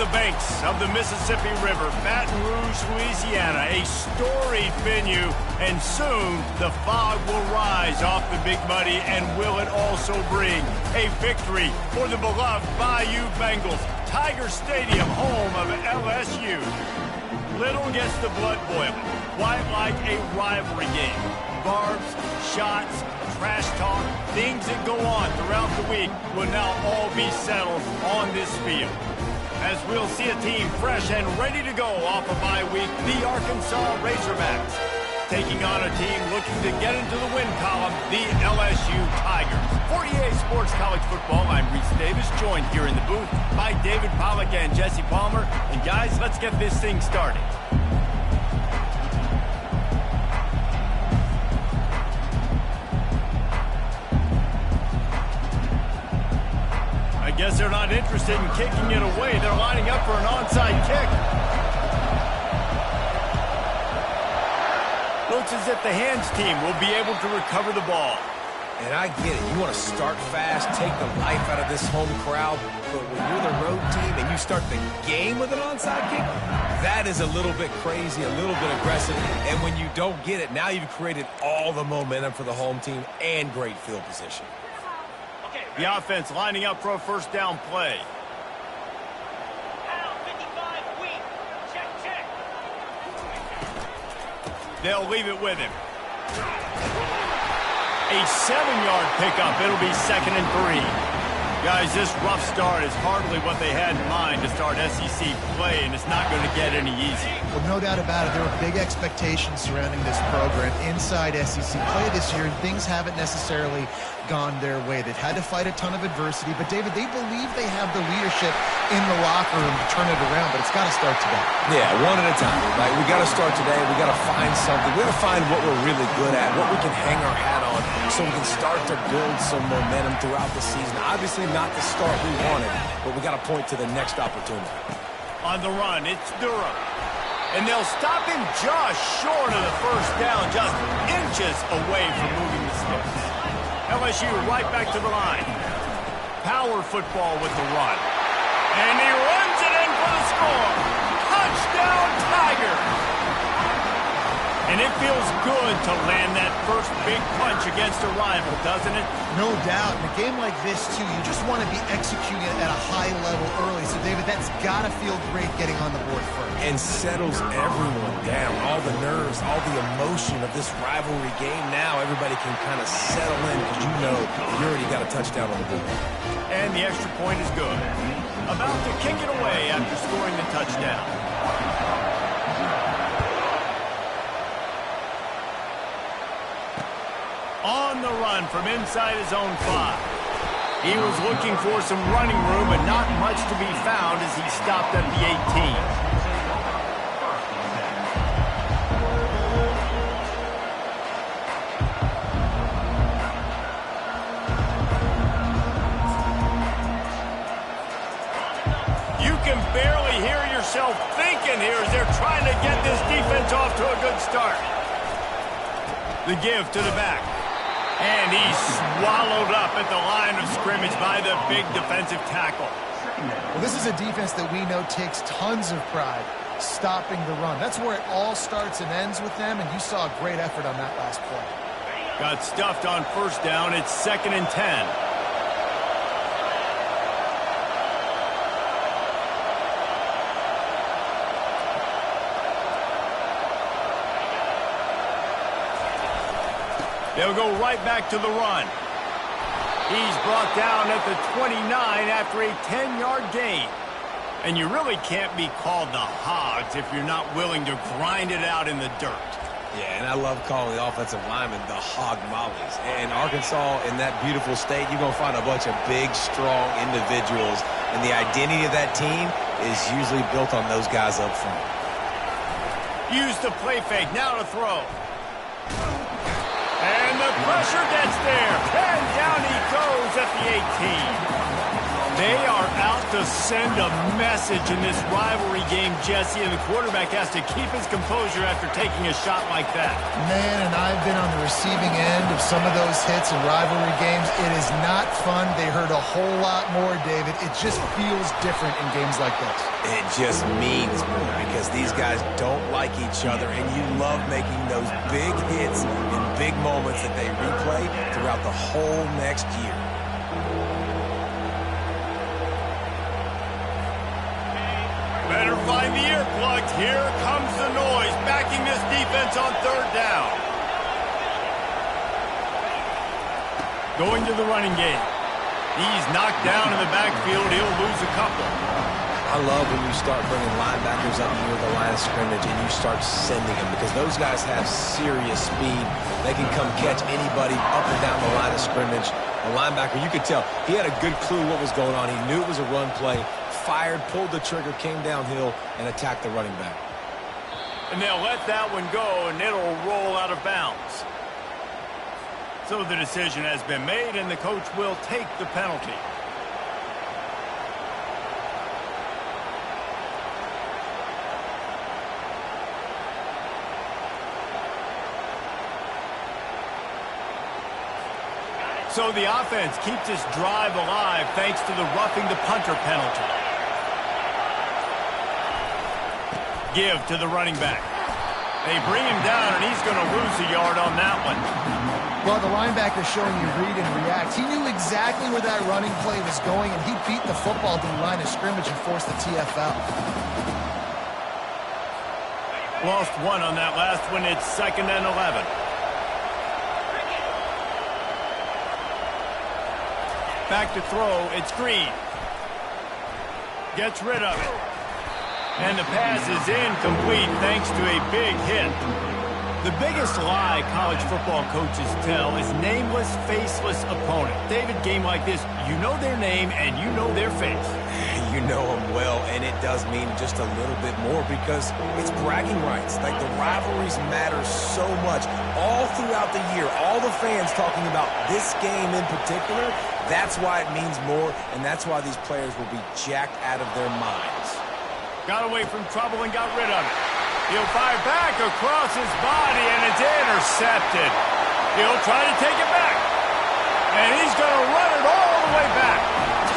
the banks of the Mississippi River, Baton Rouge, Louisiana, a storied venue, and soon the fog will rise off the Big Muddy, and will it also bring a victory for the beloved Bayou Bengals. Tiger Stadium, home of LSU. Little gets the blood boiling, quite like a rivalry game. Barbs, shots, trash talk, things that go on throughout the week will now all be settled on this field. As we'll see a team fresh and ready to go off a bye week, the Arkansas Razorbacks taking on a team looking to get into the win column, the LSU Tigers. 48 Sports College Football, I'm Reese Davis, joined here in the booth by David Pollack and Jesse Palmer. And guys, let's get this thing started. I guess they're not interested in kicking it away. They're lining up for an onside kick. Looks as if the hands team will be able to recover the ball. And I get it. You want to start fast, take the life out of this home crowd. But when you're the road team and you start the game with an onside kick, that is a little bit crazy, a little bit aggressive. And when you don't get it, now you've created all the momentum for the home team and great field position. The offense lining up for a first down play. They'll leave it with him. A 7-yard pickup. It'll be 2nd and 3. Guys, this rough start is hardly what they had in mind to start SEC play, and it's not going to get any easier. Well, no doubt about it. There were big expectations surrounding this program inside SEC play this year, and things haven't necessarily gone their way. They've had to fight a ton of adversity, but David, they believe they have the leadership in the locker room to turn it around, but it's got to start today. Yeah, one at a time. Like, we got to start today. We got to find something. We got to find what we're really good at, what we can hang our hat on, so we can start to build some momentum throughout the season. Obviously not the start we wanted, but we got to point to the next opportunity. On the run, it's Durham. And they'll stop him just short of the first down, just inches away from moving the sticks. LSU right back to the line. Power football with the run. And he runs it in for the score. Touchdown, Tigers! And it feels good to land that first big punch against a rival, doesn't it? No doubt. In a game like this, too, you just want to be executing it at a high level early. So, David, that's got to feel great getting on the board first. And settles everyone down. All the nerves, all the emotion of this rivalry game. Now everybody can kind of settle in because you know you already got a touchdown on the board. And the extra point is good. About to kick it away after scoring the touchdown. On the run from inside his own 5. He was looking for some running room, but not much to be found as he stopped at the 18. You can barely hear yourself thinking here as they're trying to get this defense off to a good start. The give to the back. And he's swallowed up at the line of scrimmage by the big defensive tackle. Well, this is a defense that we know takes tons of pride stopping the run. That's where it all starts and ends with them, and you saw a great effort on that last play. Got stuffed on first down. It's 2nd and 10. They'll go right back to the run. He's brought down at the 29 after a 10-yard gain. And you really can't be called the Hogs if you're not willing to grind it out in the dirt. Yeah, and I love calling the offensive linemen the hog mollies. And Arkansas, in that beautiful state, you're going to find a bunch of big, strong individuals. And the identity of that team is usually built on those guys up front. Use the play fake. Now to throw. And the pressure gets there. And down he goes at the 18. They are out to send a message in this rivalry game, Jesse, and the quarterback has to keep his composure after taking a shot like that. Man, and I've I've been on the receiving end of some of those hits in rivalry games. It is not fun. They hurt a whole lot more, David. It just feels different in games like this. It just means more because these guys don't like each other, and you love making those big hits and big moments that they replay throughout the whole next year. Better find the earplugs. Here comes the noise, backing this defense on third down. Going to the running game. He's knocked down in the backfield. He'll lose a couple. I love when you start bringing linebackers up near the line of scrimmage and you start sending them because those guys have serious speed. They can come catch anybody up and down the line of scrimmage. A linebacker, you could tell, he had a good clue what was going on. He knew it was a run play, fired, pulled the trigger, came downhill, and attacked the running back. And they'll let that one go, and it'll roll out of bounds. So the decision has been made, and the coach will take the penalty. So the offense keeps this drive alive thanks to the roughing the punter penalty. Give to the running back. They bring him down, and he's going to lose a yard on that one. Well, the linebacker showing you read and react. He knew exactly where that running play was going, and he beat the football to the line of scrimmage and forced the TFL. Lost one on that last one. It's 2nd and 11. Back to throw. It's Green. Gets rid of it. And the pass is incomplete thanks to a big hit. The biggest lie college football coaches tell is nameless, faceless opponent. David, game like this, you know their name and you know their face. You know them well, and it does mean just a little bit more because it's bragging rights. Like, the rivalries matter so much all throughout the year. All the fans talking about this game in particular, that's why it means more, and that's why these players will be jacked out of their minds. Got away from trouble and got rid of it. He'll fire back across his body, and it's intercepted. He'll try to take it back. And he's going to run it all the way back.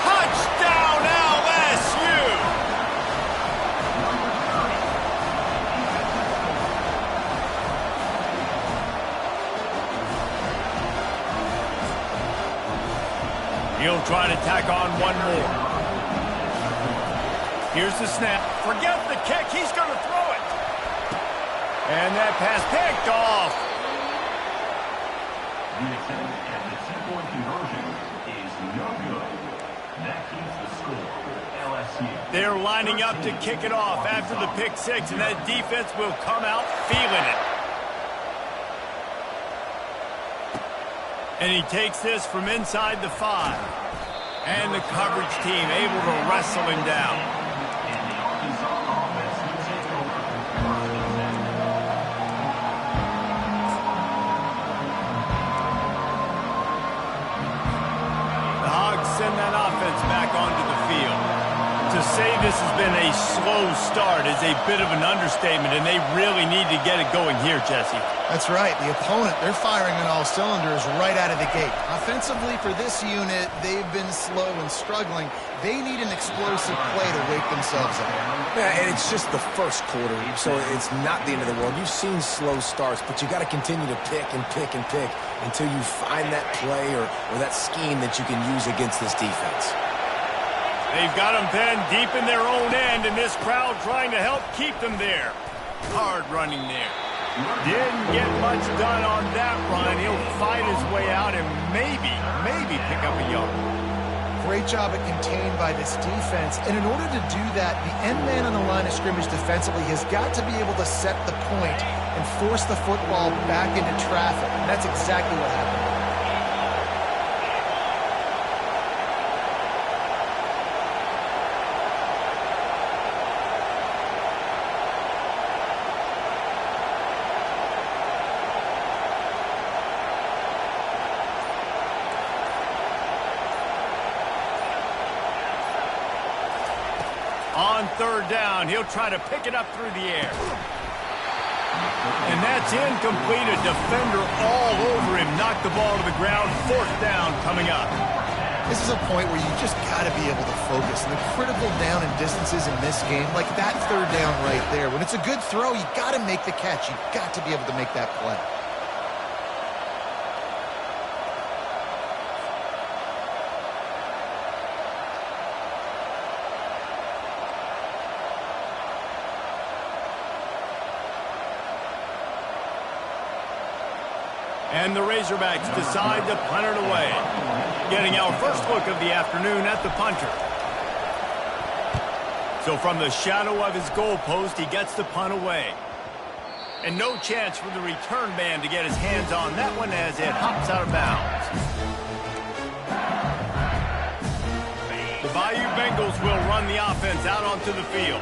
Touchdown, LSU! He'll try to tack on one more. Here's the snap. Forget the kick. He's going to throw it. And that pass picked off. The attempt at the two-point conversion is no good. That keeps the score. LSU. They're lining up to kick it off after the pick six, and that defense will come out feeling it. And he takes this from inside the 5. And the coverage team able to wrestle him down. Send that offense back onto the field. To say this has been a slow start is a bit of an understatement, and they really need to get it going here, Jesse. That's right. The opponent, they're firing on all cylinders right out of the gate. Offensively, for this unit, they've been slow and struggling. They need an explosive play to wake themselves up. Yeah, and it's just the first quarter, so it's not the end of the world. You've seen slow starts, but you got to continue to pick and pick and pick until you find that play or that scheme that you can use against this defense. They've got them pinned deep in their own end, and this crowd trying to help keep them there. Hard running there. Didn't get much done on that run. He'll fight his way out and maybe pick up a yard. Great job at contained by this defense. And in order to do that, the end man on the line of scrimmage defensively has got to be able to set the point and force the football back into traffic. And that's exactly what happened. On third down, he'll try to pick it up through the air. And that's incomplete. A defender all over him. Knocked the ball to the ground. 4th down coming up. This is a point where you just got to be able to focus. And the critical down and distances in this game, like that 3rd down right there, when it's a good throw, you got to make the catch. You got to be able to make that play. And the Razorbacks decide to punt it away. Getting our first look of the afternoon at the punter. So from the shadow of his goalpost, he gets the punt away. And no chance for the return man to get his hands on that one as it hops out of bounds. The Bayou Bengals will run the offense out onto the field.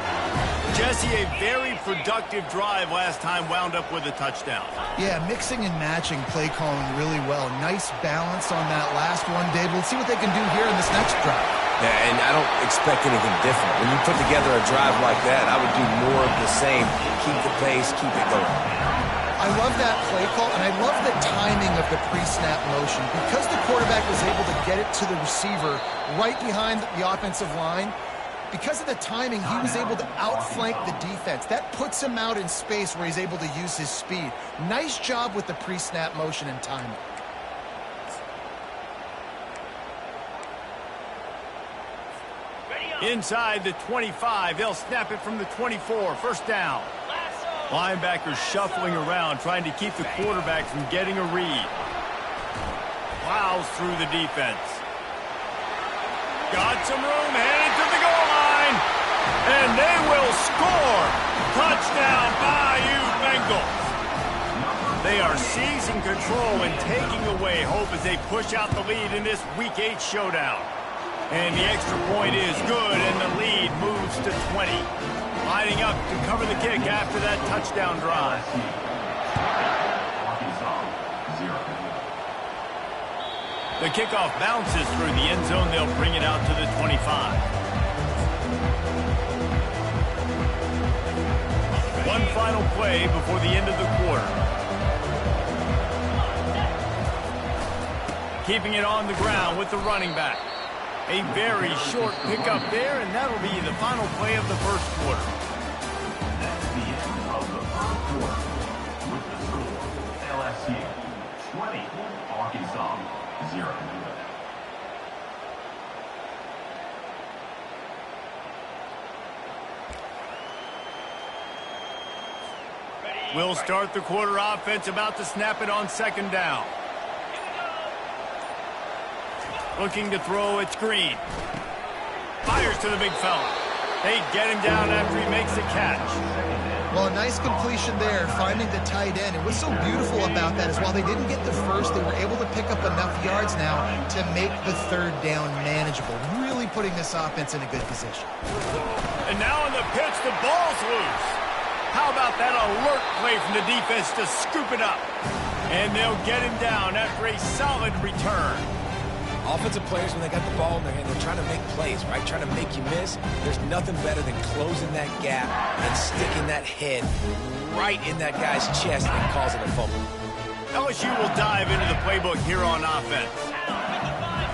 Jesse, a very productive drive last time, wound up with a touchdown. Yeah, mixing and matching play calling really well. Nice balance on that last one, Dave. Let's see what they can do here in this next drive. Yeah, and I don't expect anything different. When you put together a drive like that, I would do more of the same. Keep the pace, keep it going. I love that play call, and I love the timing of the pre-snap motion. Because the quarterback was able to get it to the receiver right behind the offensive line, because of the timing, he was able to outflank the defense. That puts him out in space where he's able to use his speed. Nice job with the pre-snap motion and timing. Inside the 25, they'll snap it from the 24. 1st down. Linebackers shuffling around, trying to keep the quarterback from getting a read. Plows through the defense. Got some room, headed to the goal line. And they will score. Touchdown, Bayou Bengals. They are seizing control and taking away hope as they push out the lead in this Week 8 showdown. And the extra point is good, and the lead moves to 20. Lining up to cover the kick after that touchdown drive. The kickoff bounces through the end zone. They'll bring it out to the 25. One final play before the end of the quarter. Keeping it on the ground with the running back. A very short pickup there, and that'll be the final play of the first quarter. That's the end of the first quarter. With the score, LSU 20, Arkansas 0. We'll start the quarter offense, about to snap it on 2nd down. Looking to throw, it's Green. Fires to the big fella. They get him down after he makes the catch. Well, a nice completion there, finding the tight end. And what's so beautiful about that is while they didn't get the first, they were able to pick up enough yards now to make the 3rd down manageable. Really putting this offense in a good position. And now on the pitch, the ball's loose. How about that alert play from the defense to scoop it up? And they'll get him down after a solid return. Offensive players, when they got the ball in their hand, they're trying to make plays, right? Trying to make you miss. There's nothing better than closing that gap and sticking that head right in that guy's chest and causing a fumble. LSU will dive into the playbook here on offense.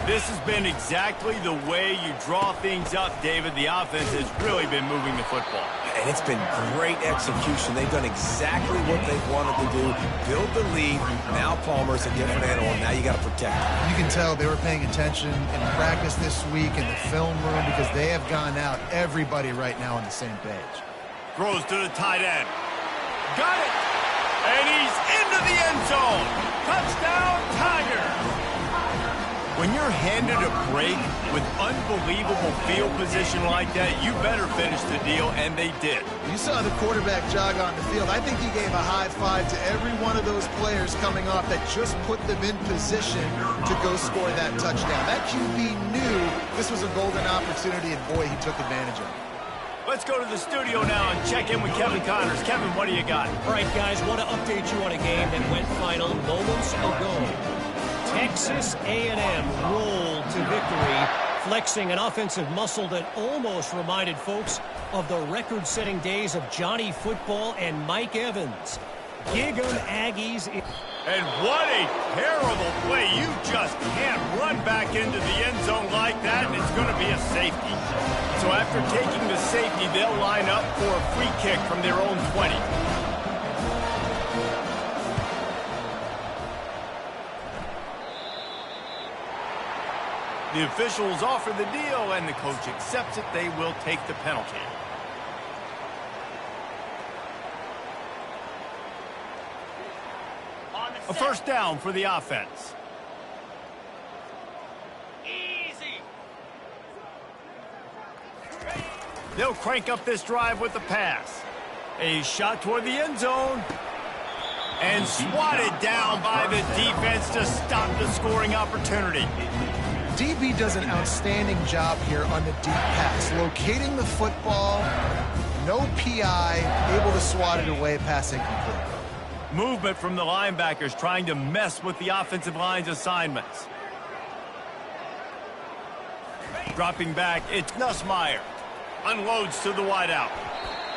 This has been exactly the way you draw things up, David. The offense has really been moving the football. And it's been great execution. They've done exactly what they've wanted to do. Build the lead. Now Palmer's a different animal. Now you got to protect him. You can tell they were paying attention in practice this week in the film room because they have gone out, everybody right now on the same page. Throws to the tight end. Got it! And he's into the end zone. Touchdown, Tigers! When you're handed a break with unbelievable field position like that, you better finish the deal, and they did. You saw the quarterback jog on the field. I think he gave a high five to every one of those players coming off that just put them in position to go score that touchdown. That QB knew this was a golden opportunity, and boy, he took advantage of it. Let's go to the studio now and check in with Kevin Connors. Kevin, what do you got? All right, guys, want to update you on a game that went final moments ago. Texas A&M rolled to victory, flexing an offensive muscle that almost reminded folks of the record-setting days of Johnny Football and Mike Evans. Gig 'em Aggies. And what a terrible play. You just can't run back into the end zone like that, and it's going to be a safety. So after taking the safety, they'll line up for a free kick from their own 20. The officials offer the deal, and the coach accepts it. They will take the penalty. A first down for the offense. Easy. They'll crank up this drive with the pass. A shot toward the end zone. And swatted down by the defense to stop the scoring opportunity. DB does an outstanding job here on the deep pass, locating the football, no PI, able to swat it away, pass incomplete. Movement from the linebackers trying to mess with the offensive line's assignments. Dropping back, it's Nussmeier. Unloads to the wideout.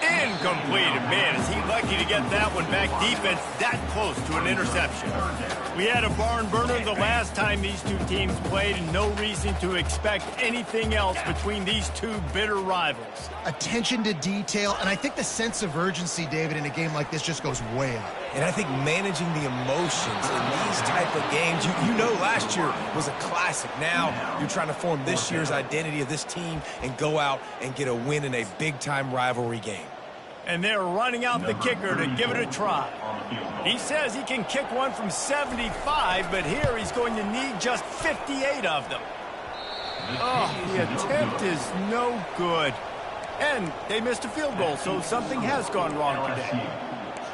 Incomplete. And man, is he lucky to get that one back. Defense that close to an interception. We had a barn burner the last time these two teams played, and no reason to expect anything else between these two bitter rivals. Attention to detail, and I think the sense of urgency, David, in a game like this just goes way up. And I think managing the emotions in these type of games, you know last year was a classic. Now you're trying to form this year's identity of this team and go out and get a win in a big-time rivalry game. And they're running out the kicker to give it a try. He says he can kick one from 75, but here he's going to need just 58 of them. Oh, the attempt is no good. And they missed a field goal, so something has gone wrong today.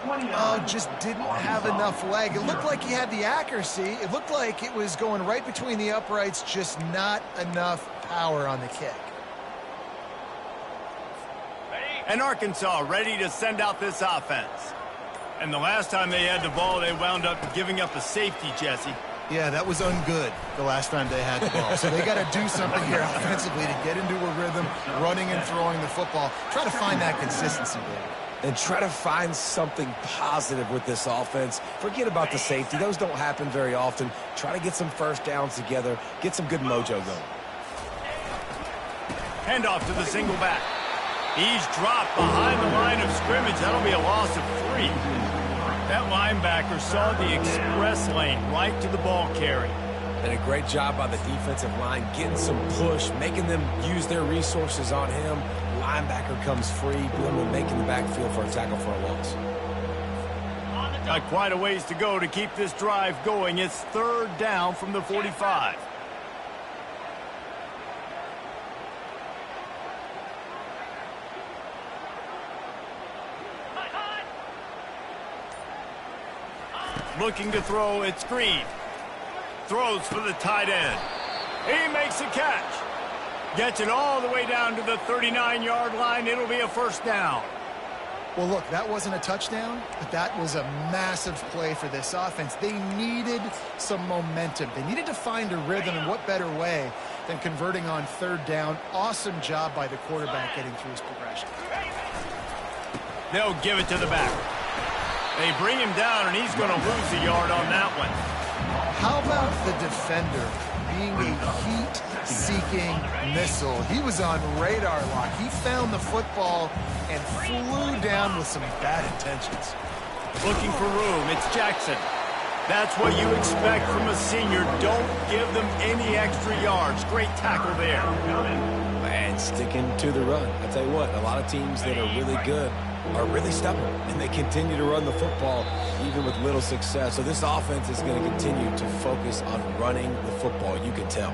Oh, just didn't have enough leg. It looked like he had the accuracy. It looked like it was going right between the uprights, just not enough power on the kick. And Arkansas ready to send out this offense. And the last time they had the ball, they wound up giving up a safety, Jesse. Yeah, that was ungood the last time they had the ball. So they got to do something here offensively to get into a rhythm, running and throwing the football. Try to find that consistency, David. And try to find something positive with this offense. Forget about the safety. Those don't happen very often. Try to get some first downs together. Get some good mojo going. Handoff to the single back. He's dropped behind the line of scrimmage. That'll be a loss of 3. That linebacker saw the express lane right to the ball carry. And a great job by the defensive line, getting some push, making them use their resources on him. Linebacker comes free, Blum making the backfield for a tackle for a loss. Got quite a ways to go to keep this drive going. It's third down from the 45. Looking to throw, it's Green. Throws for the tight end. He makes a catch. Gets it all the way down to the 39-yard line. It'll be a first down. Well, look, that wasn't a touchdown, but that was a massive play for this offense. They needed some momentum. They needed to find a rhythm, and what better way than converting on third down. Awesome job by the quarterback getting through his progression. They'll give it to the back. They bring him down, and he's going to lose a yard on that one. How about the defender being a heat-seeking missile? He was on radar lock. He found the football and flew down with some bad intentions. Looking for room. It's Jackson. That's what you expect from a senior. Don't give them any extra yards. Great tackle there. And sticking to the run. I tell you what, a lot of teams that are really good are really stubborn, and they continue to run the football even with little success. So this offense is going to continue to focus on running the football, you can tell.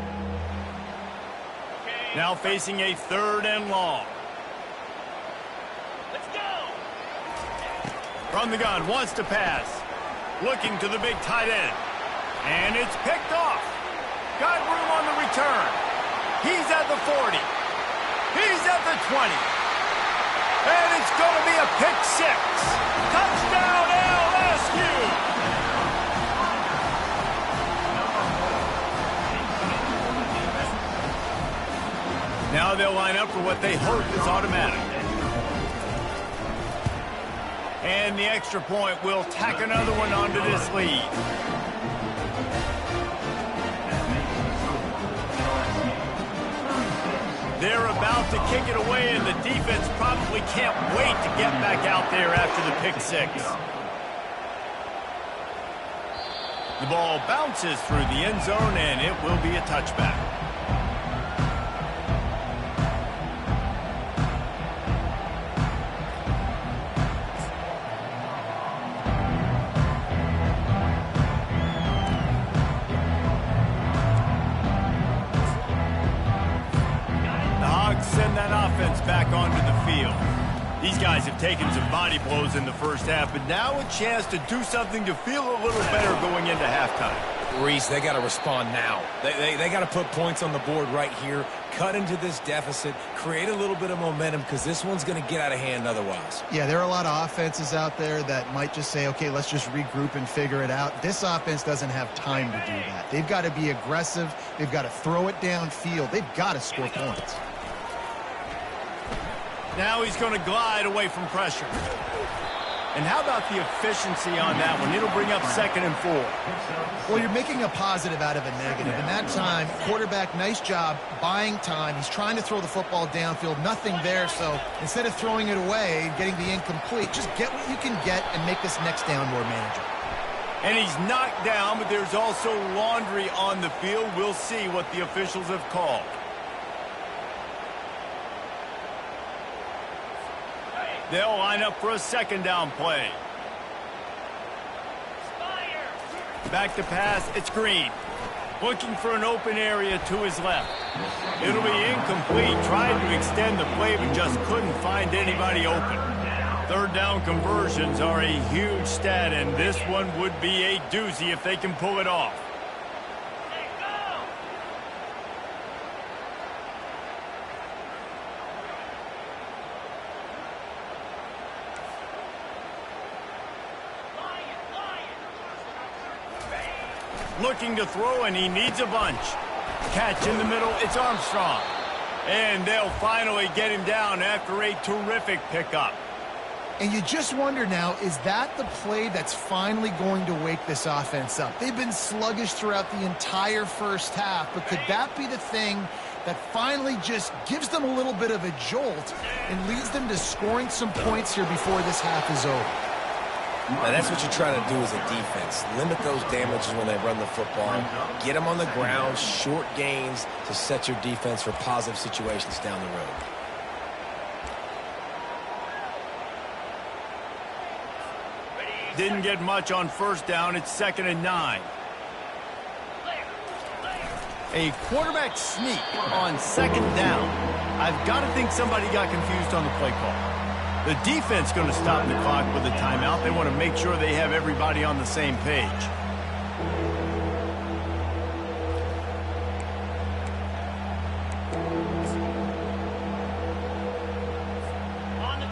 Now facing a third and long. Let's go! From the gun, wants to pass. Looking to the big tight end. And it's picked off. Got room on the return. He's at the 40. He's at the 20. And it's going to be a pick 6. Touchdown, LSU! Now they'll line up for what they hope is automatic. And the extra point will tack another one onto this lead. They're about to kick it away, and the defense probably can't wait to get back out there after the pick six. The ball bounces through the end zone, and it will be a touchback. Send that offense back onto the field. These guys have taken some body blows in the first half, but now a chance to do something to feel a little better going into halftime. Reese, they got to respond now. They got to put points on the board right here, cut into this deficit, create a little bit of momentum, because this one's going to get out of hand otherwise. Yeah, there are a lot of offenses out there that might just say, okay, let's just regroup and figure it out. This offense doesn't have time to do that. They've got to be aggressive. They've got to throw it downfield. They've got to score points. Now he's going to glide away from pressure. And how about the efficiency on that one? It'll bring up 2nd and 4. Well, you're making a positive out of a negative. In that time, quarterback, nice job buying time. He's trying to throw the football downfield. Nothing there, so instead of throwing it away and getting the incomplete, just get what you can get and make this next down more manageable. And he's knocked down, but there's also laundry on the field. We'll see what the officials have called. They'll line up for a 2nd down play. Back to pass, it's Green. Looking for an open area to his left. It'll be incomplete. Tried to extend the play, but just couldn't find anybody open. 3rd down conversions are a huge stat, and this one would be a doozy if they can pull it off. Looking to throw, and he needs a bunch. Catch in the middle, it's Armstrong. And they'll finally get him down after a terrific pickup. And you just wonder now, is that the play that's finally going to wake this offense up? They've been sluggish throughout the entire first half, but could that be the thing that finally just gives them a little bit of a jolt and leads them to scoring some points here before this half is over? Now, that's what you're trying to do as a defense. Limit those damages when they run the football. Get them on the ground, short gains to set your defense for positive situations down the road. Didn't get much on 1st down. It's 2nd and 9. A quarterback sneak on 2nd down. I've got to think somebody got confused on the play call. The defense going to stop the clock with a timeout. They want to make sure they have everybody on the same page.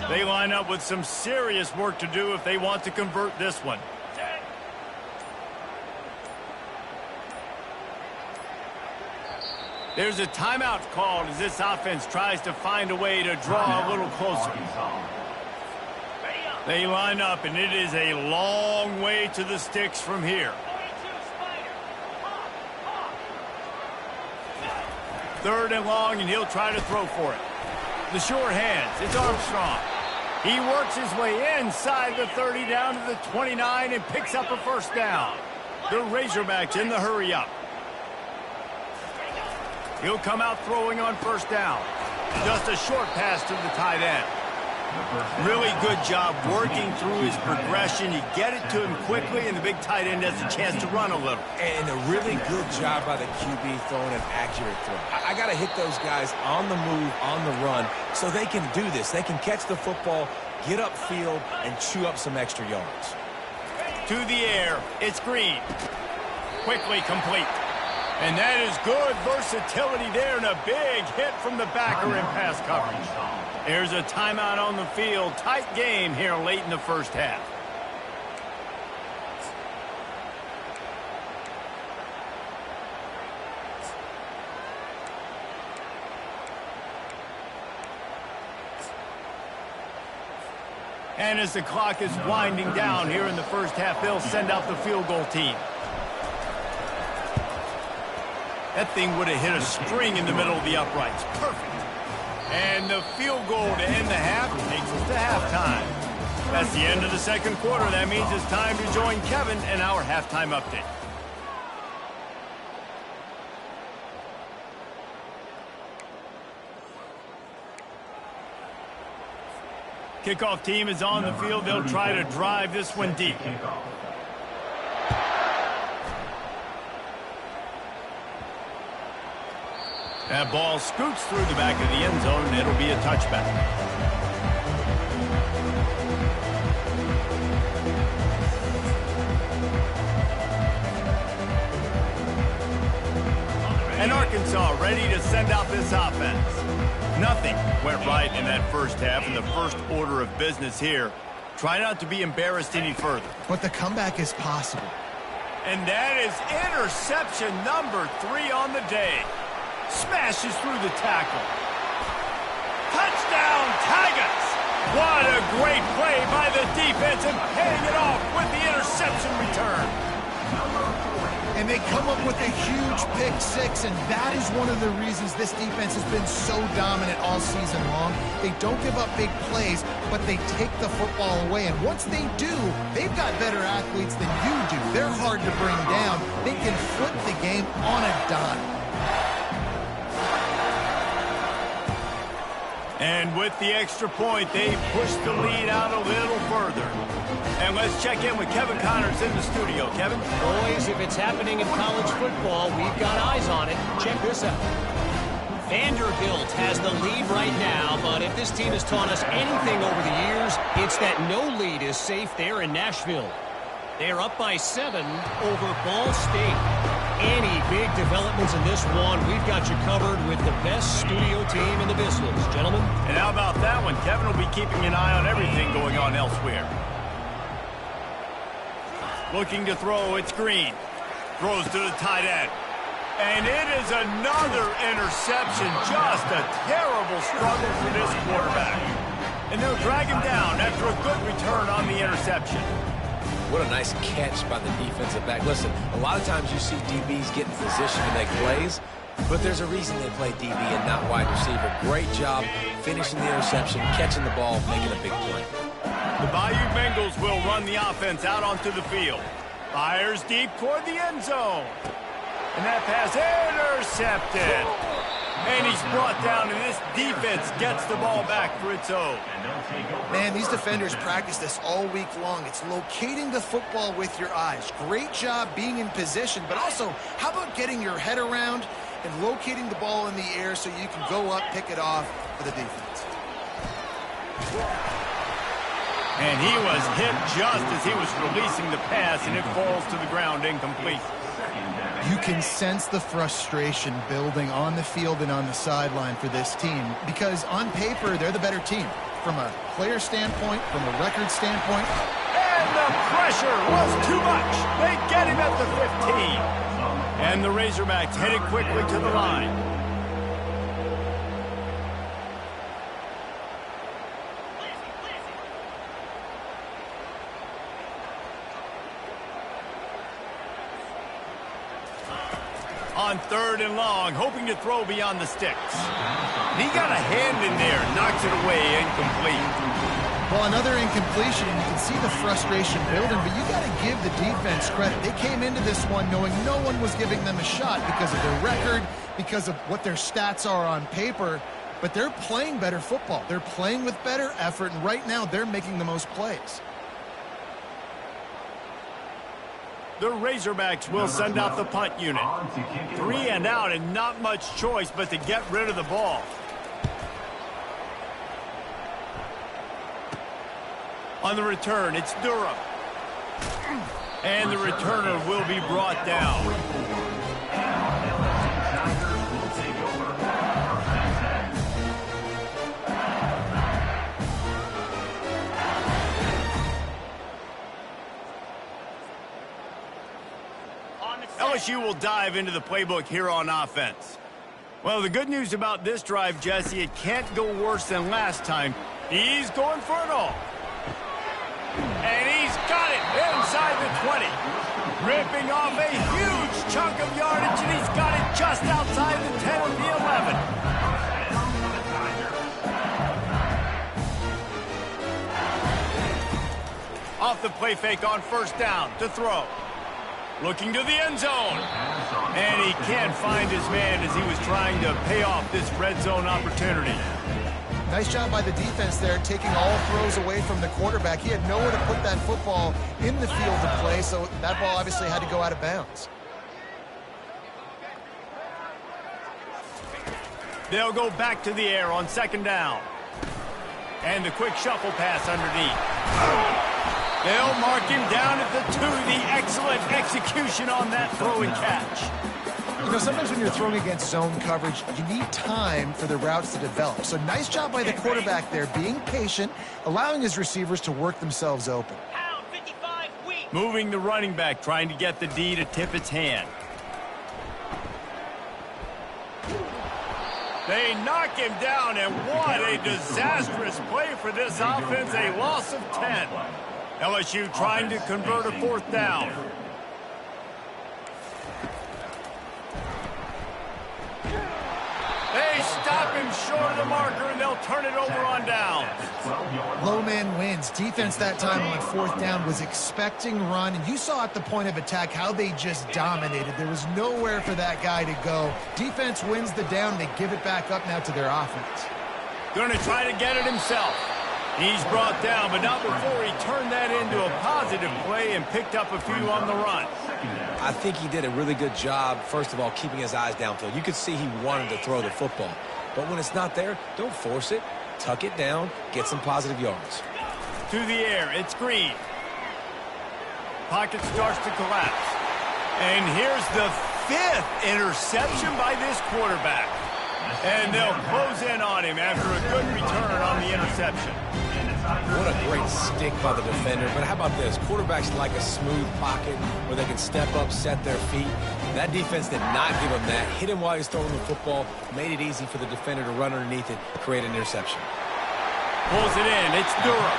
They line up with some serious work to do if they want to convert this one. There's a timeout called as this offense tries to find a way to draw a little closer. They line up, and it is a long way to the sticks from here. 3rd and long, and he'll try to throw for it. The short hands, it's Armstrong. He works his way inside the 30 down to the 29 and picks up a 1st down. The Razorbacks in the hurry up. He'll come out throwing on 1st down. Just a short pass to the tight end. Really good job working through his progression. You get it to him quickly, and the big tight end has a chance to run a little. And a really good job by the QB throwing an accurate throw. I got to hit those guys on the move, on the run, so they can do this. They can catch the football, get upfield, and chew up some extra yards. To the air, it's Green. Quickly complete. And that is good versatility there, and a big hit from the backer in pass coverage. There's a timeout on the field. Tight game here late in the first half. And as the clock is winding down here in the first half, they'll send out the field goal team. That thing would have hit a string in the middle of the uprights. Perfect. And the field goal to end the half takes us to halftime. That's the end of the second quarter. That means it's time to join Kevin in our halftime update. Kickoff team is on the field. They'll try to drive this one deep. That ball scoots through the back of the end zone, and it'll be a touchback. And Arkansas ready to send out this offense. Nothing went right in that first half, in the first order of business here. Try not to be embarrassed any further. But the comeback is possible. And that is interception number 3 on the day. Smashes through the tackle. Touchdown, Tigers! What a great play by the defense and paying it off with the interception return. And they come up with a huge pick six, and that is one of the reasons this defense has been so dominant all season long. They don't give up big plays, but they take the football away. And once they do, they've got better athletes than you do. They're hard to bring down. They can flip the game on a dime. And with the extra point, they push the lead out a little further. And let's check in with Kevin Connors in the studio. Kevin? Boys, if it's happening in college football, we've got eyes on it. Check this out. Vanderbilt has the lead right now, but if this team has taught us anything over the years, it's that no lead is safe there in Nashville. They're up by 7 over Ball State. Any big developments in this one, we've got you covered with the best studio team in the business, gentlemen. And how about that one? Kevin will be keeping an eye on everything going on elsewhere. Looking to throw, it's Green. Throws to the tight end. And it is another interception. Just a terrible struggle for this quarterback. And they'll drag him down after a good return on the interception. What a nice catch by the defensive back. Listen, a lot of times you see DBs get in position to make plays, but there's a reason they play DB and not wide receiver. Great job finishing the interception, catching the ball, making a big play. The Bayou Bengals will run the offense out onto the field. Fires deep toward the end zone. And that pass intercepted. And he's brought down, and this defense gets the ball back for its own. Man, these defenders practice this all week long. It's locating the football with your eyes. Great job being in position, but also, how about getting your head around and locating the ball in the air so you can go up, pick it off for the defense. And he was hit just as he was releasing the pass, and it falls to the ground incomplete. You can sense the frustration building on the field and on the sideline for this team because on paper, they're the better team. From a player standpoint, from a record standpoint. And the pressure was too much. They get him at the 15. And the Razorbacks headed quickly to the line. On 3rd and long, hoping to throw beyond the sticks. He got a hand in there, knocks it away, incomplete. Well, another incompletion, and you can see the frustration building, but you got to give the defense credit. They came into this one knowing no one was giving them a shot because of their record, because of what their stats are on paper, but they're playing better football. They're playing with better effort, and right now they're making the most plays. The Razorbacks will send out the punt unit. 3 and out and not much choice but to get rid of the ball. On the return, it's Durham. And the returner will be brought down. LSU will dive into the playbook here on offense. Well, the good news about this drive, Jesse, it can't go worse than last time. He's going for it all. inside the 20. Ripping off a huge chunk of yardage, and he's got it just outside the 10 of the 11. Off the play fake on first down to throw. Looking to the end zone. And he can't find his man as he was trying to pay off this red zone opportunity. Nice job by the defense there, taking all throws away from the quarterback. He had nowhere to put that football in the field to play, so that ball obviously had to go out of bounds. They'll go back to the air on second down. And the quick shuffle pass underneath. They'll mark him down at the 2. The excellent execution on that throw and catch. You know, sometimes when you're throwing against zone coverage, you need time for the routes to develop. So nice job by the quarterback there, being patient, allowing his receivers to work themselves open. Moving the running back, trying to get the D to tip its hand. They knock him down, and what a disastrous play for this offense. A loss of 10. LSU trying to convert a fourth down. They stop him short of the marker, and they'll turn it over on down. Low man wins. Defense that time on fourth down was expecting run, and you saw at the point of attack how they just dominated. There was nowhere for that guy to go. Defense wins the down. They give it back up now to their offense. Going to try to get it himself. He's brought down, but not before he turned that into a positive play and picked up a few on the run. I think he did a really good job, first of all, keeping his eyes downfield. You could see he wanted to throw the football. But when it's not there, don't force it. Tuck it down, get some positive yards. To the air, it's Green. Pocket starts to collapse. And here's the 5th interception by this quarterback. And they'll close in on him after a good return on the interception. What a great stick by the defender. But how about this? Quarterbacks like a smooth pocket where they can step up, set their feet. That defense did not give him that. Hit him while he's throwing the football. Made it easy for the defender to run underneath it, create an interception. Pulls it in. It's Durham.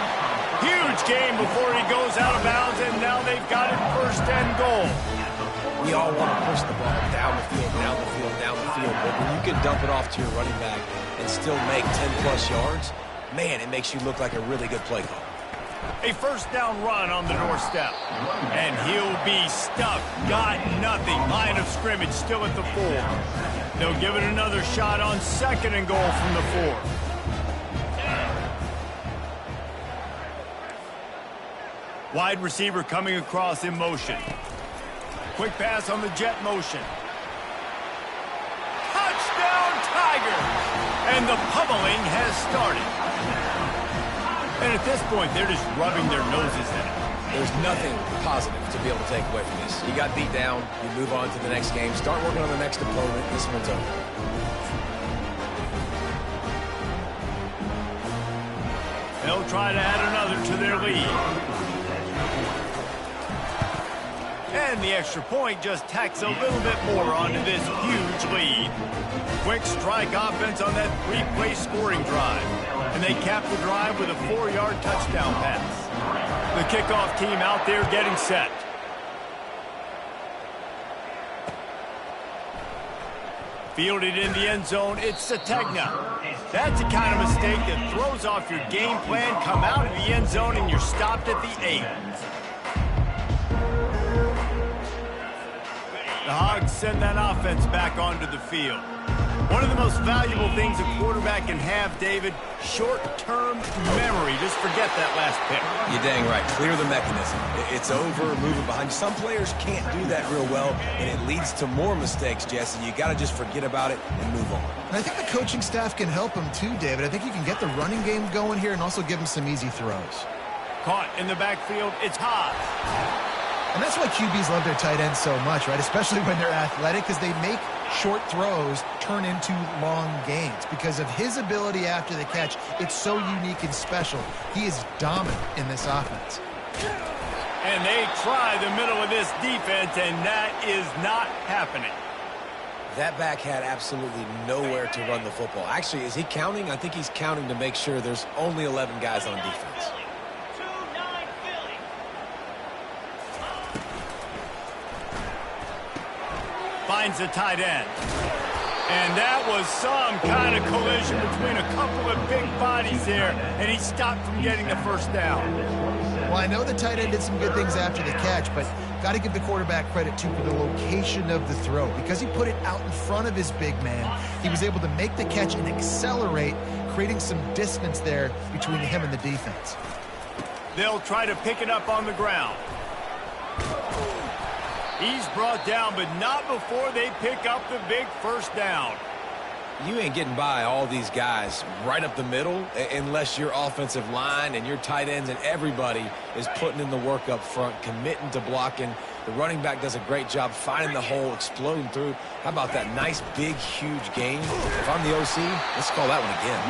Huge game before he goes out of bounds, and now they've got it first and goal. We all want to push the ball down the field, down the field, down the field. But when you can dump it off to your running back and still make 10-plus yards, man, it makes you look like a really good play call. A first down run on the doorstep. And he'll be stuck. Got nothing. Line of scrimmage still at the 4. They'll give it another shot on second and goal from the 4. Wide receiver coming across in motion. Quick pass on the jet motion. Touchdown, Tigers! And the pummeling has started. And at this point, they're just rubbing their noses in it. There's nothing positive to be able to take away from this. You got beat down, you move on to the next game, start working on the next opponent. This one's over. They'll try to add another to their lead. And the extra point just tacks a little bit more onto this huge lead. Quick strike offense on that 3-play scoring drive. And they cap the drive with a 4-yard touchdown pass. The kickoff team out there getting set. Fielded in the end zone, it's Sategna. That's the kind of mistake that throws off your game plan. Come out of the end zone and you're stopped at the 8. The Hogs send that offense back onto the field. One of the most valuable things a quarterback can have, David, short-term memory. Just forget that last pick. You're dang right. Clear the mechanism. It's over, moving behind you. Some players can't do that real well, and it leads to more mistakes, Jesse. You got to just forget about it and move on. And I think the coaching staff can help him too, David. I think you can get the running game going here and also give him some easy throws. Caught in the backfield, it's Haas. And that's why QBs love their tight ends so much, right? Especially when they're athletic, because they make short throws turn into long gains. Because of his ability after the catch, it's so unique and special. He is dominant in this offense. And they try the middle of this defense, and that is not happening. That back had absolutely nowhere to run the football. Actually, is he counting? I think he's counting to make sure there's only 11 guys on defense. finds the tight end. And that was some kind of collision between a couple of big bodies there, and he stopped from getting the first down. Well, I know the tight end did some good things after the catch, but got to give the quarterback credit, too, for the location of the throw. Because he put it out in front of his big man, he was able to make the catch and accelerate, creating some distance there between him and the defense. They'll try to pick it up on the ground. He's brought down, but not before they pick up the big first down. You ain't getting by all these guys right up the middle unless your offensive line and your tight ends and everybody is putting in the work up front, committing to blocking. The running back does a great job finding the hole, exploding through. How about that nice, big, huge gain? If I'm the OC, let's call that one again.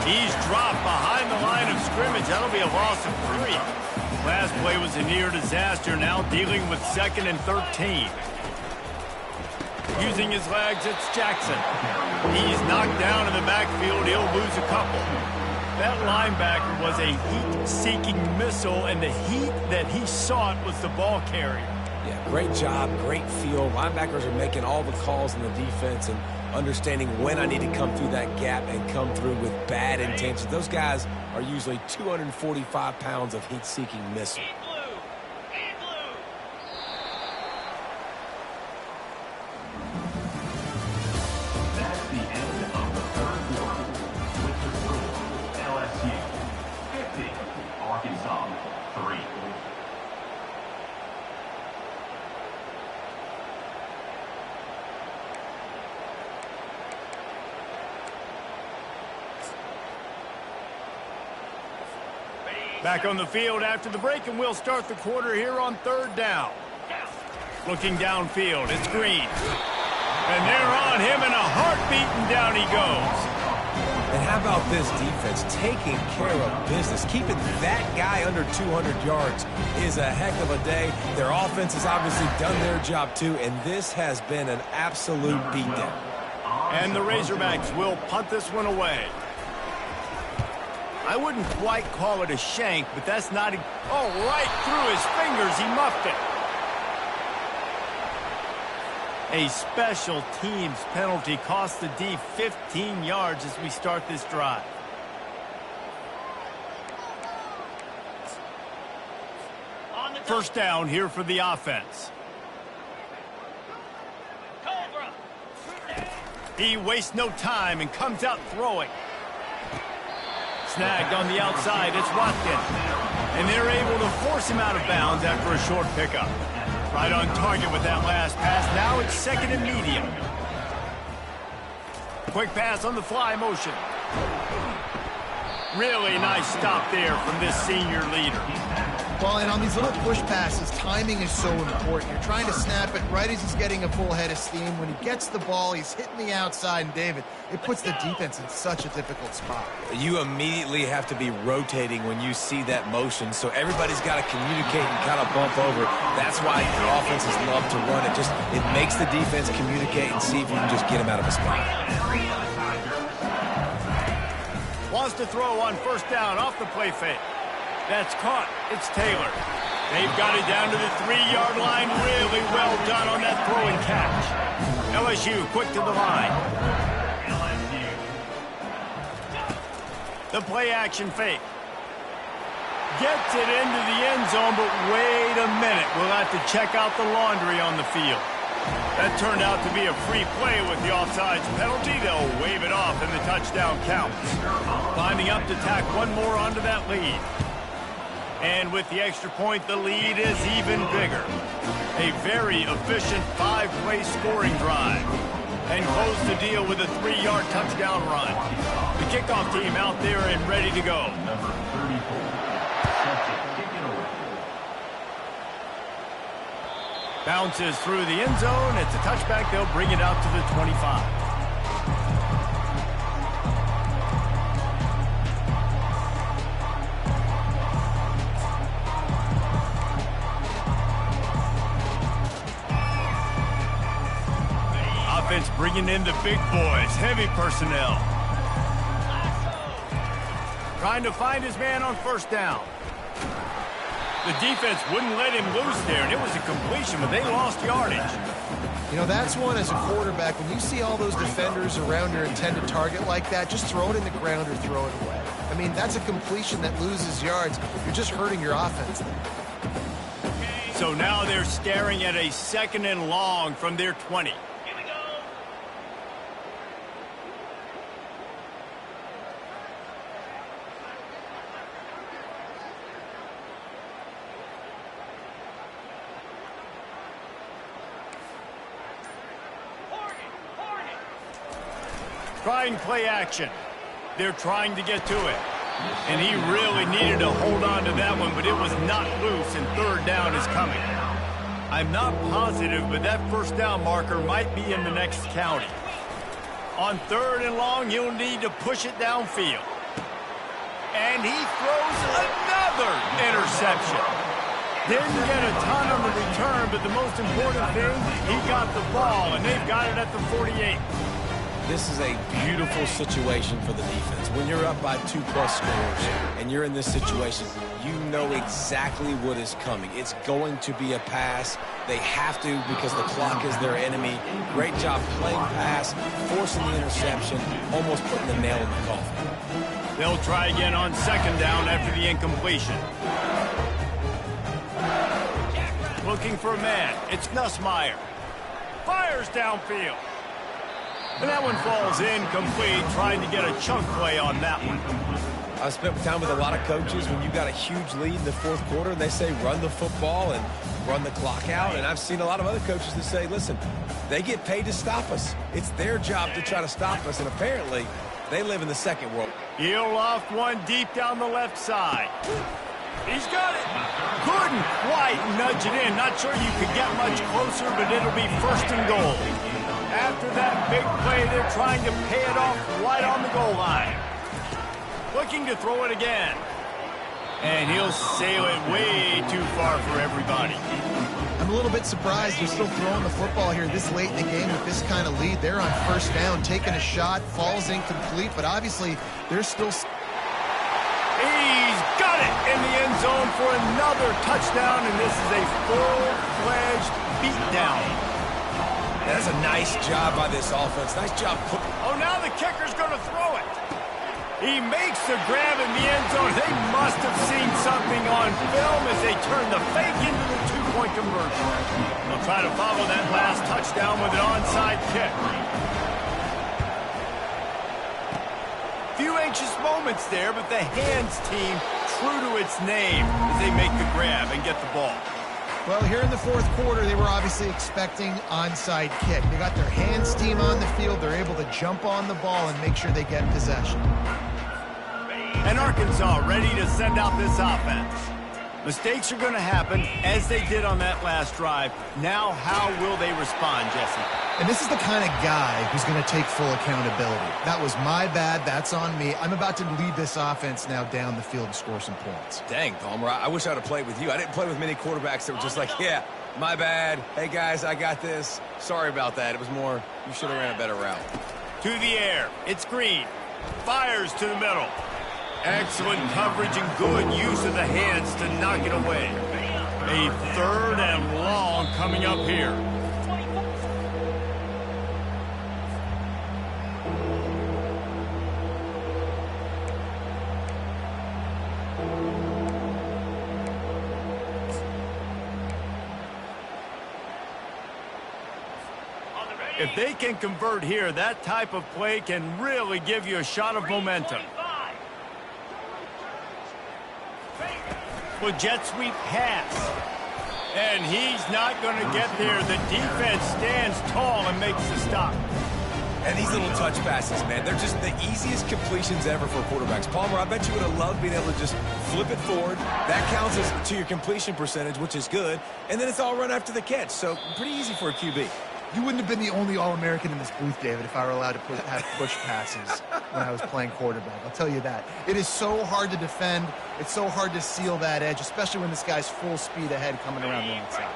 He's dropped behind the line of scrimmage. That'll be a loss of 3. Last play was a near disaster, now dealing with 2nd and 13. Using his legs, it's Jackson. He's knocked down in the backfield. He'll lose a couple. That linebacker was a heat-seeking missile, and the heat that he sought was the ball carrier. Yeah, great job, great feel. Linebackers are making all the calls in the defense and understanding when I need to come through that gap and come through with bad intentions. Those guys are usually 245 pounds of heat-seeking missile. That's the end of the third quarter. With the score, LSU 50, Arkansas 3. Back on the field after the break, and we'll start the quarter here on 3rd down. Looking downfield, it's Green. And they're on him, and a heartbeat, and down he goes. And how about this defense taking care of business? Keeping that guy under 200 yards is a heck of a day. Their offense has obviously done their job too, and this has been an absolute beatdown. And the Razorbacks will punt this one away. I wouldn't quite call it a shank, but that's not... Oh, right through his fingers, he muffed it. A special teams penalty cost the D 15 yards as we start this drive. First down here for the offense. He wastes no time and comes out throwing. Snagged on the outside, it's Watkins. And they're able to force him out of bounds after a short pickup. Right on target with that last pass. Now it's 2nd and medium. Quick pass on the fly motion. Really nice stop there from this senior leader. Well, and on these little push passes, timing is so important. You're trying to snap it right as he's getting a full head of steam. When he gets the ball, he's hitting the outside, and David, it puts the defense in such a difficult spot. You immediately have to be rotating when you see that motion, so everybody's got to communicate and kind of bump over. That's why the offenses love to run it. It makes the defense communicate and see if you can just get him out of a spot. Wants to throw on first down off the play fake. That's caught. It's Taylor. They've got it down to the 3-yard line. Really well done on that throw and catch. LSU quick to the line. The play action fake. Gets it into the end zone, but wait a minute. We'll have to check out the laundry on the field. That turned out to be a free play with the offsides penalty. They'll wave it off and the touchdown counts. Lining up to tack one more onto that lead. And with the extra point, the lead is even bigger. A very efficient 5-play scoring drive. And close the deal with a 3-yard touchdown run. The kickoff team out there and ready to go. Number 34, set to kick it away. Bounces through the end zone. It's a touchback. They'll bring it out to the 25. Offense bringing in the big boys, heavy personnel. Trying to find his man on first down. The defense wouldn't let him loose there, and it was a completion, but they lost yardage. You know, that's one as a quarterback. When you see all those defenders around your intended target like that, just throw it in the ground or throw it away. I mean, that's a completion that loses yards. You're just hurting your offense there. So now they're staring at a 2nd and long from their 20. Here we go. Trying play action. They're trying to get to it. And he really needed to hold on to that one, but it was not loose, and 3rd down is coming. I'm not positive, but that 1st down marker might be in the next county. On 3rd and long, he'll need to push it downfield. And he throws another interception. Didn't get a ton on the return, but the most important thing, he got the ball, and they've got it at the 48. This is a beautiful situation for the defense. When you're up by 2+ scores and you're in this situation, you know exactly what is coming. It's going to be a pass. They have to because the clock is their enemy. Great job playing pass, forcing the interception, almost putting the nail in the coffin. They'll try again on 2nd down after the incompletion. Looking for a man. It's Nussmeier. Fires downfield. And that one falls incomplete, trying to get a chunk play on that one. I've spent time with a lot of coaches when you got a huge lead in the 4th quarter and they say run the football and run the clock out. And I've seen a lot of other coaches that say, listen, they get paid to stop us. It's their job to try to stop us. And apparently they live in the 2nd world. He'll loft one deep down the left side. He's got it. Couldn't quite nudge it in. Not sure you could get much closer, but it'll be 1st and goal. After that big play, they're trying to pay it off right on the goal line. Looking to throw it again. And he'll sail it way too far for everybody. I'm a little bit surprised they're still throwing the football here this late in the game with this kind of lead. They're on 1st down, taking a shot, falls incomplete, but obviously they're still... He's got it in the end zone for another touchdown, and this is a full-fledged beatdown. That's a nice job by this offense. Nice job. Oh, now the kicker's going to throw it. He makes the grab in the end zone. They must have seen something on film as they turn the fake into the 2-point conversion. They'll try to follow that last touchdown with an onside kick. Few anxious moments there, but the hands team true to its name as they make the grab and get the ball. Well, here in the 4th quarter, they were obviously expecting onside kick. They got their hands team on the field. They're able to jump on the ball and make sure they get possession. And Arkansas ready to send out this offense. Mistakes are going to happen, as they did on that last drive. Now, how will they respond, Jesse? And this is the kind of guy who's going to take full accountability. That was my bad. That's on me. I'm about to lead this offense now down the field to score some points. Dang, Palmer, I wish I would have played with you. I didn't play with many quarterbacks that were just like, yeah, my bad. Hey, guys, I got this. Sorry about that. It was more, you should have ran a better route. To the air. It's Green. Fires to the middle. Excellent coverage and good use of the hands to knock it away. A 3rd and long coming up here. If they can convert here, that type of play can really give you a shot of momentum. With jet sweep pass. And he's not going to get there. The defense stands tall and makes the stop. And these little touch passes, man, they're just the easiest completions ever for quarterbacks. Palmer, I bet you would have loved being able to just flip it forward. That counts as to your completion percentage, which is good. And then it's all run after the catch. So pretty easy for a QB. You wouldn't have been the only All-American in this booth, David, if I were allowed to have push passes when I was playing quarterback. I'll tell you that. It is so hard to defend. It's so hard to seal that edge, especially when this guy's full speed ahead coming around the inside.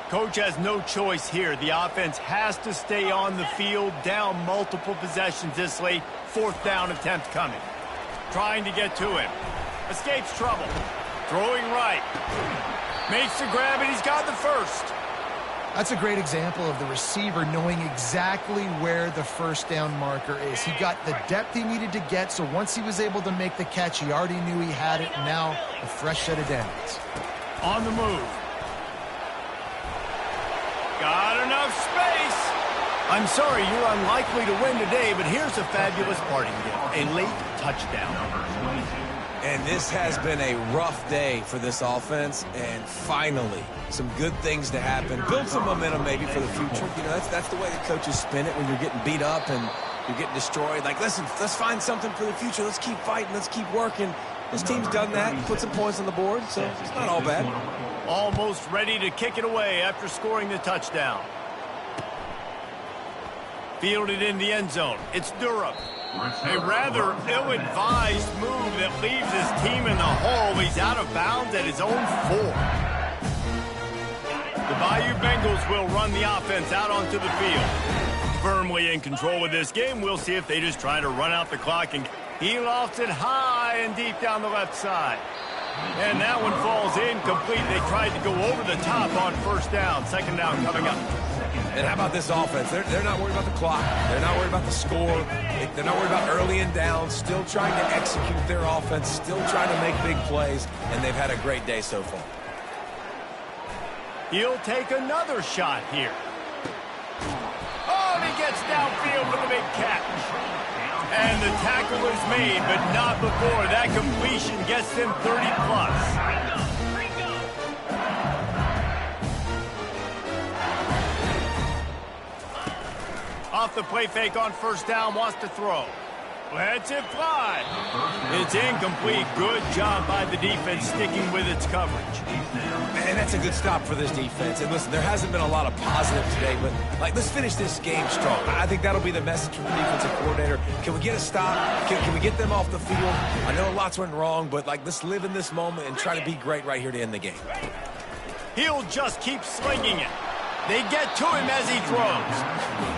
Coach has no choice here. The offense has to stay on the field, down multiple possessions this late. 4th down attempt coming. Trying to get to him. Escapes trouble. Throwing right. Makes the grab, and he's got the first. That's a great example of the receiver knowing exactly where the first down marker is. He got the depth he needed to get, so once he was able to make the catch, he already knew he had it, and now a fresh set of downs. On the move. Got enough space. I'm sorry, you're unlikely to win today, but here's a fabulous parting gift, a late touchdown. And this has been a rough day for this offense, and finally, some good things to happen. Build some momentum maybe for the future. You know, that's the way the coaches spin it when you're getting beat up and you're getting destroyed. Like, listen, let's find something for the future. Let's keep fighting. Let's keep working. This team's done that, put some points on the board, so it's not all bad. Almost ready to kick it away after scoring the touchdown. Fielded in the end zone. It's Durham. A rather ill-advised move that leaves his team in the hole. He's out of bounds at his own 4. The Bayou Bengals will run the offense out onto the field. Firmly in control of this game. We'll see if they just try to run out the clock. And he lofts it high and deep down the left side. And that one falls incomplete. They tried to go over the top on first down. Second down coming up. And how about this offense? They're not worried about the clock. They're not worried about the score. They're not worried about early and down. Still trying to execute their offense. Still trying to make big plays. And they've had a great day so far. He'll take another shot here. Oh, and he gets downfield for the big catch. And the tackle is made, but not before that completion gets him 30+. Off the play fake on first down, wants to throw. Lets it fly. It's incomplete. Good job by the defense sticking with its coverage. And that's a good stop for this defense. And listen, there hasn't been a lot of positive today, but let's finish this game strong. I think that'll be the message from the defensive coordinator. Can we get a stop? Can we get them off the field? I know lots went wrong, but let's live in this moment and try to be great right here to end the game. He'll just keep slinging it. They get to him as he throws.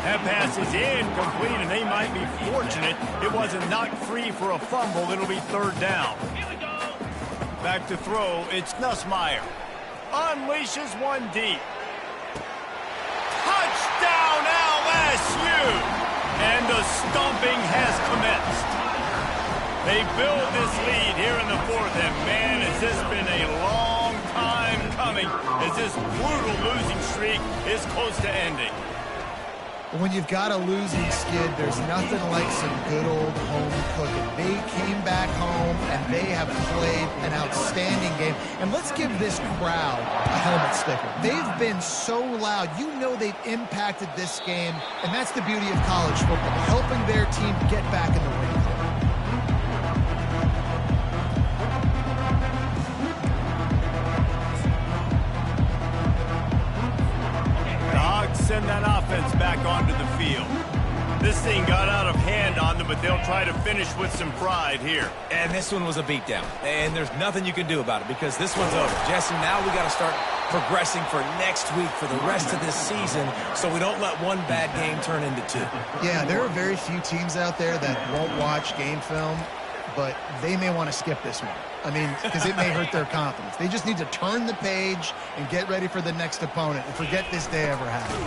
That pass is incomplete, and they might be fortunate it wasn't knocked free for a fumble. It'll be third down. Back to throw, it's Nussmeier. Unleashes one deep. Touchdown LSU! And the stomping has commenced. They build this lead here in the fourth, and man, has this been a long time coming as this brutal losing streak is close to ending. When you've got a losing skid, there's nothing like some good old home cooking. They came back home, and they have played an outstanding game. And let's give this crowd a helmet sticker. They've been so loud. You know they've impacted this game, and that's the beauty of college football, helping their team get back in the win column. Send that offense back onto the field. This thing got out of hand on them, but they'll try to finish with some pride here. And this one was a beatdown. And there's nothing you can do about it because this one's over. Jesse, now we got to start progressing for next week for the rest of this season so we don't let one bad game turn into 2. Yeah, there are very few teams out there that won't watch game film, but they may want to skip this one. I mean, because it may hurt their confidence. They just need to turn the page and get ready for the next opponent and forget this day ever happened.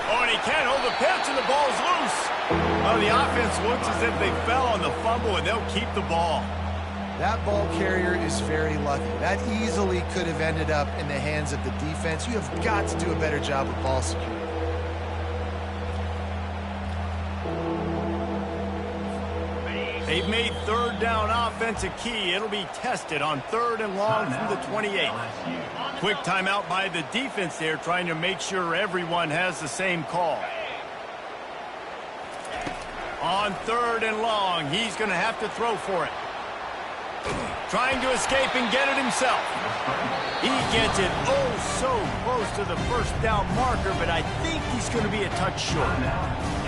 Oh, and he can't hold the pitch, and the ball's loose. Oh, the offense looks as if they fell on the fumble, and they'll keep the ball. That ball carrier is very lucky. That easily could have ended up in the hands of the defense. You have got to do a better job with ball security. They've made third down offense a key. It'll be tested on 3rd and long from the 28. Quick timeout by the defense there, trying to make sure everyone has the same call. On 3rd and long, he's going to have to throw for it. Trying to escape and get it himself. He gets it so close to the first down marker, but I think he's going to be a touch short.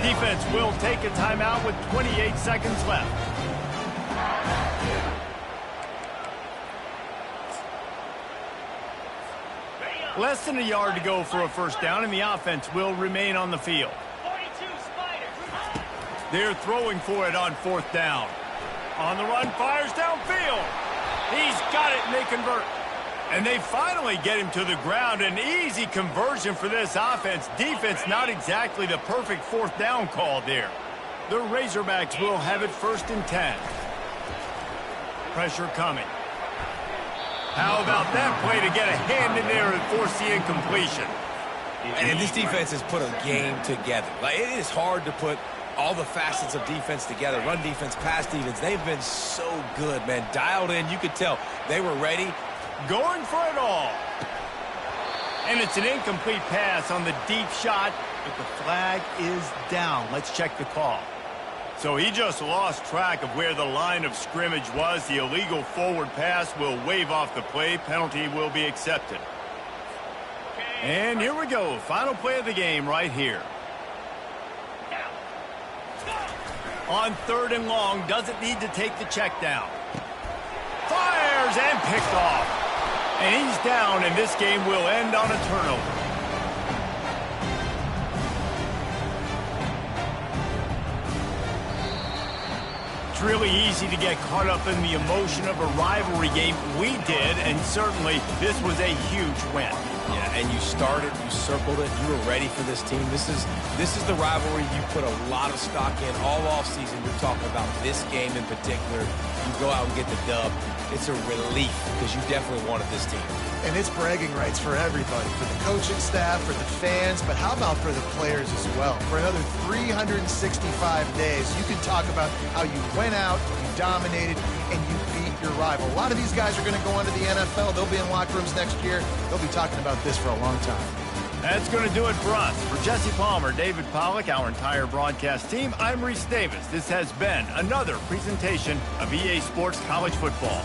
Defense will take a timeout with 28 seconds left. Less than a yard to go for a first down, and the offense will remain on the field. They're throwing for it on 4th down. On the run, fires downfield. He's got it, and they convert. And they finally get him to the ground. An easy conversion for this offense. Defense, not exactly the perfect fourth down call there. The Razorbacks will have it 1st and 10. Pressure coming. How about that play to get a hand in there and force the incompletion? And this defense has put a game together. Like, it is hard to put all the facets of defense together. Run defense, pass defense. They've been so good, man. Dialed in. You could tell they were ready. Going for it all. And it's an incomplete pass on the deep shot, but the flag is down. Let's check the call. So he just lost track of where the line of scrimmage was. The illegal forward pass will wave off the play. Penalty will be accepted. And here we go. Final play of the game right here. On 3rd and long, doesn't need to take the check down. Fires and picked off. And he's down, and this game will end on a turnover. It's really easy to get caught up in the emotion of a rivalry game. We did, and certainly this was a huge win. Yeah, and you started, you circled it, you were ready for this team. This is the rivalry you put a lot of stock in all offseason. You're talking about this game in particular. You go out and get the dub. It's a relief because you definitely wanted this team. And it's bragging rights for everybody, for the coaching staff, for the fans, but how about for the players as well? For another 365 days, you can talk about how you went out, you dominated, and you beat your rival. A lot of these guys are going to go on to the NFL. They'll be in locker rooms next year. They'll be talking about this for a long time. That's going to do it for us. For Jesse Palmer, David Pollack, our entire broadcast team, I'm Reese Davis. This has been another presentation of EA Sports College Football.